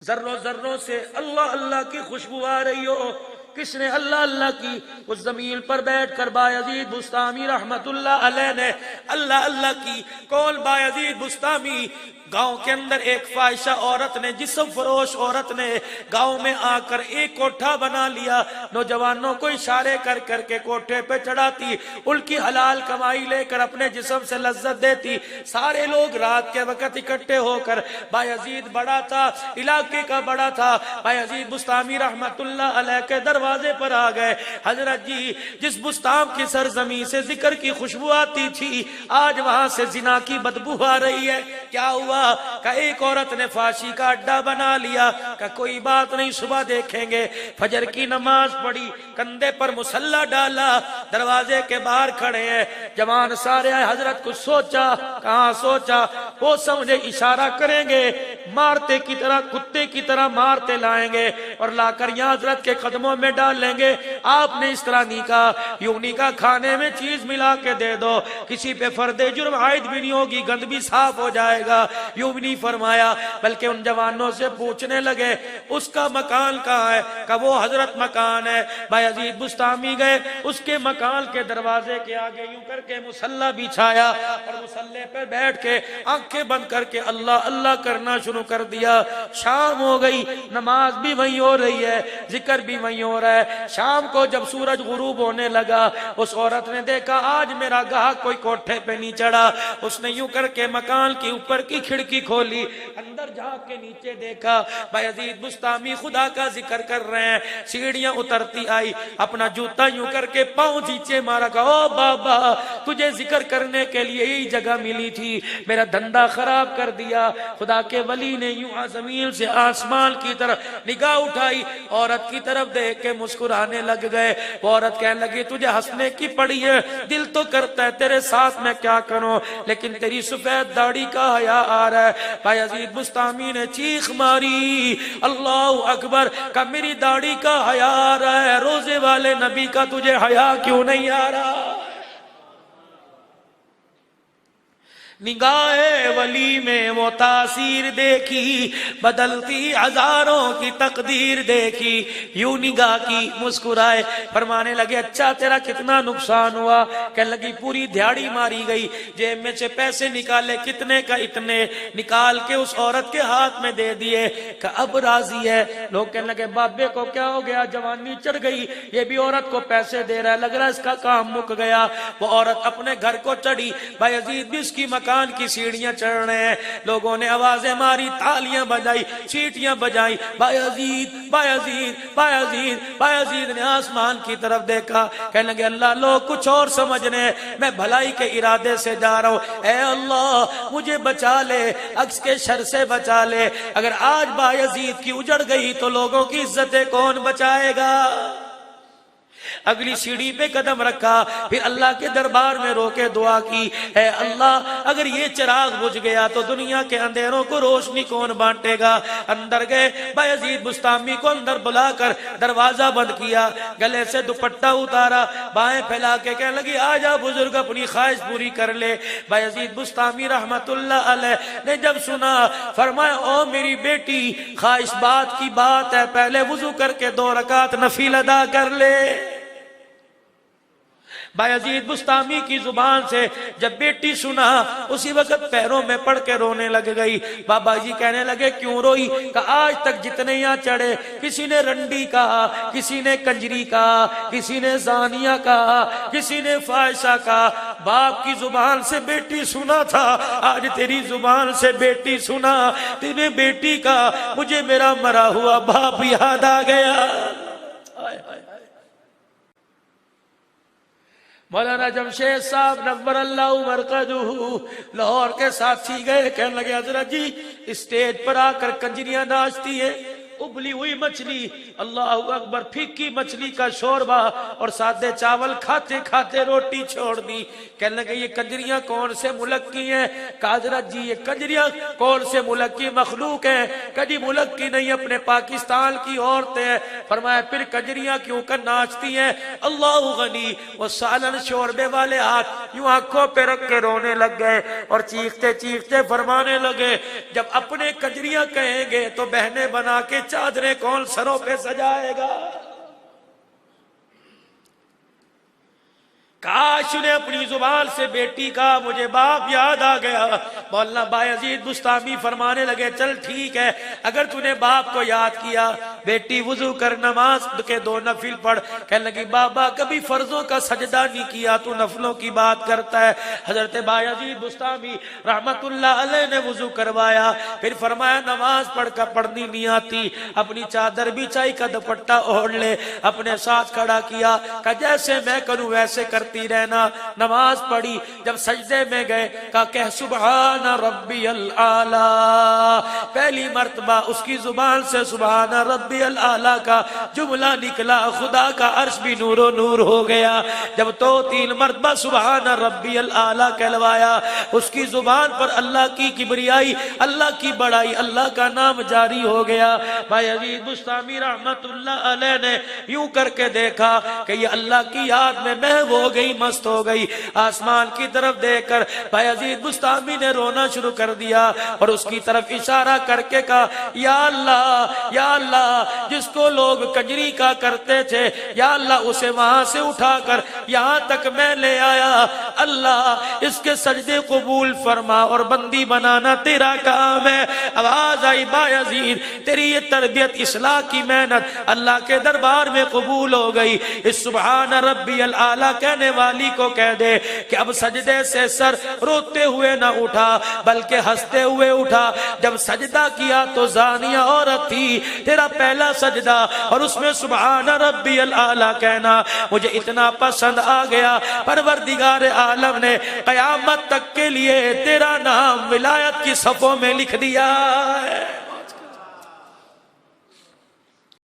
जर्रों जर्रों से अल्लाह अल्लाह की खुशबू आ रही हो। किसने अल्लाह अल्लाह की? उस जमीन पर बैठकर बायजीद बुस्तामी रहमतुल्लाह अलैह ने अल्लाह अल्लाह की। कौन बायजीद बुस्तामी? गांव के अंदर एक फाहिशा औरत ने, जिस्म फरोश औरत ने गांव में आकर एक कोठा बना लिया। नौजवानों को इशारे कर करके कोठे पे चढ़ाती, उनकी हलाल कमाई लेकर अपने जिस्म से लज्जत देती। सारे लोग रात के वक्त इकट्ठे होकर, बायजीद बड़ा था, इलाके का बड़ा था, बायजीद बुस्तामी रहमतुल्लाह अलैह के दरवाजे पर आ गए। हजरत जी, जिस बुस्ताम की सरजमी से जिक्र की खुशबू आती थी, आज वहां से जिना की बदबू आ रही है। क्या हुआ? का एक औरत ने फांसी का अड्डा बना लिया। का कोई बात नहीं, सुबह देखेंगे। फजर की नमाज पढ़ी, कंधे पर मुसल्ला डाला, दरवाजे के बाहर खड़े हैं जवान सारे। हजरत कुछ सोचा, कहाँ सोचा? वो समझे इशारा करेंगे, मारते की तरह, कुत्ते की तरह मारते लाएंगे और लाकर यहाँ हजरत के कदमों में डाल लेंगे। आपने इस तरह नहीं कहा, यूं नहीं कहा खाने में चीज मिला के दे दो, किसी पे फर्दे जुर्म आयद भी नहीं होगी, गंद भी साफ हो जाएगा। यूं भी नहीं फरमाया, बल्कि उन जवानों से पूछने लगे उसका मकान कहाँ है? का वो हजरत मकान है। बायजीद बुस्तामी गए, उसके मकान के दरवाजे के आगे यूं करके मुसल्ला बिछाया और मुसल्ले पे बैठ के आंखें बंद करके अल्लाह अल्लाह करना शुरू कर दिया। शाम हो गई, नमाज भी वही हो रही है, जिक्र भी वही हो रहा है। शाम को जब सूरज गुरूब होने लगा, उस औरत ने देखा आज मेरा गाहक कोई कोठे पे नहीं चढ़ा। उसने यूं करके मकान के ऊपर की खिड़की खोली, अंदर झांक के नीचे देखा, बायजीद बुस्तामी खुदा का जिक्र कर रहे हैं। सीढ़ियां उतरती आई, अपना जूता यूं करके पांव नीचे मारा, कहा ओ बाबा, तुझे जिक्र करने के लिए यही जगह मिली थी, मेरा धंधा खराब कर दिया। खुदा के वली ने यूं जमीन से आसमान की तरफ निगाह उठाई, औरत की तरफ देख के मुस्कुराने लग गए। वो औरत कहने लगी तुझे हंसने की पड़ी है, दिल तो करता है तेरे साथ मैं क्या करूं, लेकिन तेरी सफेद दाढ़ी का हया आ रहा है। बायजीद बुस्तामी ने चीख मारी, अल्लाह अकबर, का मेरी दाढ़ी का हया आ रहा है, रोजे वाले नबी का तुझे हया क्यों नहीं आ रहा? निगाहे वली में वो तासीर देखी, बदलती हजारों की तकदीर देखी। यूं निगाह की, मुस्कुराए, फरमाने लगे अच्छा तेरा कितना नुकसान हुआ? कहने लगी पूरी दिहाड़ी मारी गई, जेब में से पैसे निकाले, कितने का इतने, निकाल के उस औरत के हाथ में दे दिए। का अब राजी है? लोग कहने लगे बाबे को क्या हो गया, जवानी चढ़ गई, ये भी औरत को पैसे दे रहा है, लग रहा है इसका काम मुक गया। वो औरत अपने घर को चढ़ी, बायजीद भी उसकी मकान की सीढ़ियां चढ़ रहे हैं। लोगों ने आवाजें मारी, तालियां बजाई, सीटियां बजाई, बायजीद बायजीद बायजीद। बायजीद ने आसमान की तरफ देखा, कहने लगे अल्लाह लोग कुछ और समझ रहे हैं, मैं भलाई के इरादे से जा रहा हूं, ऐ अल्लाह मुझे बचा ले, अक्स के शर से बचा ले। अगर आज बायजीद की उजड़ गई तो लोगों की इज्जतें कौन बचाएगा? अगली सीढ़ी पे कदम रखा, फिर अल्लाह के दरबार में रोके दुआ की, है अल्लाह अगर ये चिराग बुझ गया तो दुनिया के अंधेरों को रोशनी कौन बांटेगा? अंदर गए, बायजीद बुस्तामी को अंदर बुलाकर दरवाजा बंद किया, गले से दुपट्टा उतारा, बाएं फैला के कहने लगी आजा बुजुर्ग अपनी ख्वाहिश पूरी कर ले। बायजीद बुस्तामी रहमतुल्लाह अलैह ने जब सुना, फरमाया ओ मेरी बेटी, ख्वाहिश बात की बात है, पहले वुजू करके 2 रकात नफिल अदा कर ले। बायजीद बुस्तामी की जुबान से जब बेटी सुना, उसी वक्त पैरों में पड़ के रोने लग गई। बाबा जी कहने लगे क्यों रोई? का आज तक जितने यहाँ चढ़े, किसी ने रंडी कहा, किसी ने कंजरी कहा, किसी ने जानिया कहा, किसी ने फाहिशा कहा। बाप की जुबान से बेटी सुना था, आज तेरी जुबान से बेटी सुना, तेरे बेटी का मुझे मेरा मरा हुआ बाप याद आ गया। हाय हाय। मौलाना जमशेद साहब नव्वरल्लाहु मरकदहू लाहौर के साथी गए, कहने लगे हजरत जी स्टेज पर आकर कंजरियां नाचती है, उबली हुई मछली, अल्लाह अकबर, फीकी मछली का शोरबा और सादे चावल खाते खाते रोटी छोड़ दी। कहने लगे ये कंजरियां कौन से मुल्क की हैं? हजरत जी ये कंजरियां कौन से मुल्क की मखलूक हैं? कभी मुल्क की नहीं, अपने पाकिस्तान की औरतें हैं। फरमाया फिर कंजरियां क्यों कर नाचती हैं? अल्लाह गनी, वो सालन शोरबे वाले हाथ यूं आंखों पे रख के रोने लग गए और चीखते चीखते फरमाने लगे, जब अपने कजरियां कहेंगे तो बहने बना के चादरें कौन सरों पे सजाएगा। काश ने अपनी जुबान से बेटी का मुझे बाप याद आ गया। मौलाना बायजीद बुस्तामी फरमाने लगे, चल ठीक है, अगर तूने बाप को याद किया, बेटी वुजू कर नमाज के 2 नफिल पढ़। कहने लगी, बाबा कभी फर्जों का सजदा नहीं किया, तू नफलों की बात करता है। हजरत बायजीद बुस्तामी रहमतुल्लाह अलैह ने वुजू करवाया, फिर फरमाया नमाज पढ़कर पढ़नी नहीं आती, अपनी चादर बिछाई का दुपट्टा ओढ़ ले, अपने साथ खड़ा किया, कहा जैसे मैं करूं वैसे करती रहना। नमाज पढ़ी, जब सजदे में गए कहा कह सुबहान रब्बियल आला। पहली मर्तबा उसकी जुबान से सुबहान रब्बियल आला का जुमला निकला, खुदा का अर्श भी नूरो नूर हो गया। जब 2-3 मर्तबा सुबहान रब्बियल आला कहलवाया, उसकी जुबान पर अल्लाह की किबरियाई, अल्लाह की बड़ाई, अल्लाह का नाम जारी हो गया। बायजीद बुस्तामी रहमतुल्लाह अलैह ने यूं करके देखा कि ये अल्लाह की याद में महव हो गई, मस्त हो गई। आसमान की तरफ देखकर बायजीद बुस्तामी ने रोना शुरू कर दिया और उसकी तरफ इशारा करके कहा, या अल्लाह, जिसको लोग कंजरी का करते थे, या अल्लाह उसे वहां से उठाकर यहां तक मैं ले आया। अल्लाह इसके सजदे कबूल फरमा और बंदी बनाना तेरा काम है। आवाज आई, बायजीद तेरी ये तरबियत इस्लाह की मेहनत अल्लाह के दरबार में कबूल हो गई। इस सुबहान रब्बियल आला कहने वाली को कह दे कि अब सजदे से सर रोते हुए ना उठा बल्कि हंसते हुए उठा। जब सजदा किया तो जानिया औरत थी, तेरा पहला सजदा और उसमें सुबहान रब्बियल आला कहना मुझे इतना पसंद आ गया, परवरदिगार आलम ने कयामत तक के लिए तेरा नाम विलायत की सफों में लिख दिया है।